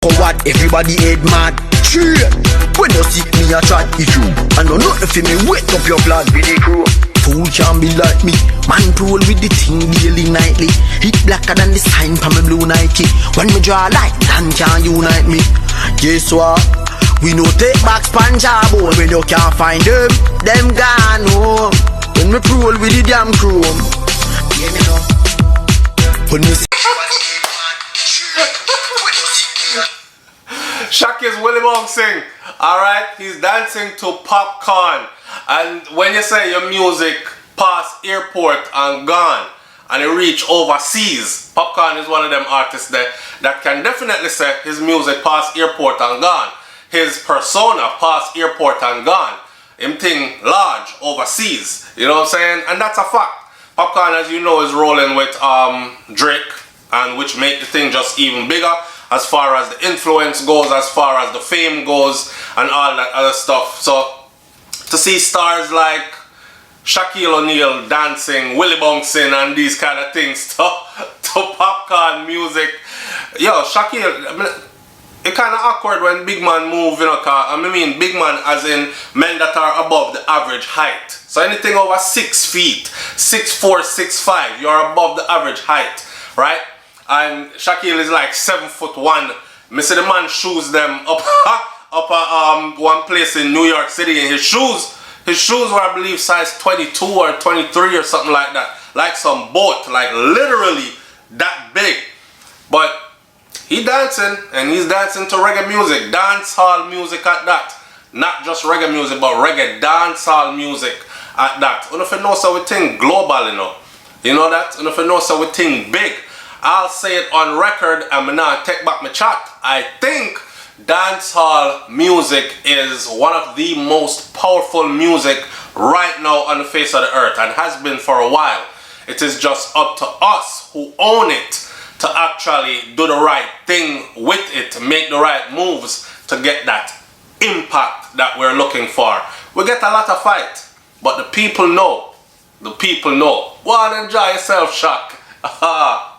Forward, everybody head mad. Cheer. When you see me a chat, it's you. I know nothing for me, wake up your blood with the crew. Fool can't be like me. Man roll with the thing daily, nightly. Hit blacker than the sign from my blue Nike. When me draw a light, none can unite me. Guess what? We no take back SpongeBob ball. When you can't find them gone home. When me roll with the damn chrome. Yeah, me know. When you see Shaq is Willy sing. Alright, he's dancing to Popcaan. And when you say your music past airport and gone and it reach overseas, Popcaan is one of them artists that can definitely say his music past airport and gone. His persona past airport and gone. Him thing large overseas. You know what I'm saying? And that's a fact. Popcaan, as you know, is rolling with Drake, and which make the thing just even bigger as far as the influence goes, as far as the fame goes, and all that other stuff. So to see stars like Shaquille O'Neal dancing, Willy bouncing, and these kind of things to Popcaan music, yo, Shaquille, I mean, it's kind of awkward when big man move, you know, I mean big man as in men that are above the average height. So anything over 6 feet, 6'4", 6'5", you're above the average height, right? And Shaquille is like 7'1". Me see the man shoes them up one place in New York City, and his shoes were, I believe, size 22 or 23 or something like that. Like some boat, like literally that big. But he dancing, and he's dancing to reggae music, dancehall music at that. Not just reggae music, but reggae dancehall music at that. You know, if you know so we think global, you know. You know that? And if you know so we think big. I'll say it on record, and now take back my chat. I think dancehall music is one of the most powerful music right now on the face of the earth, and has been for a while. It is just up to us who own it to actually do the right thing with it, make the right moves to get that impact that we're looking for. We get a lot of fight, but the people know. The people know. Go on, enjoy yourself, Shaq.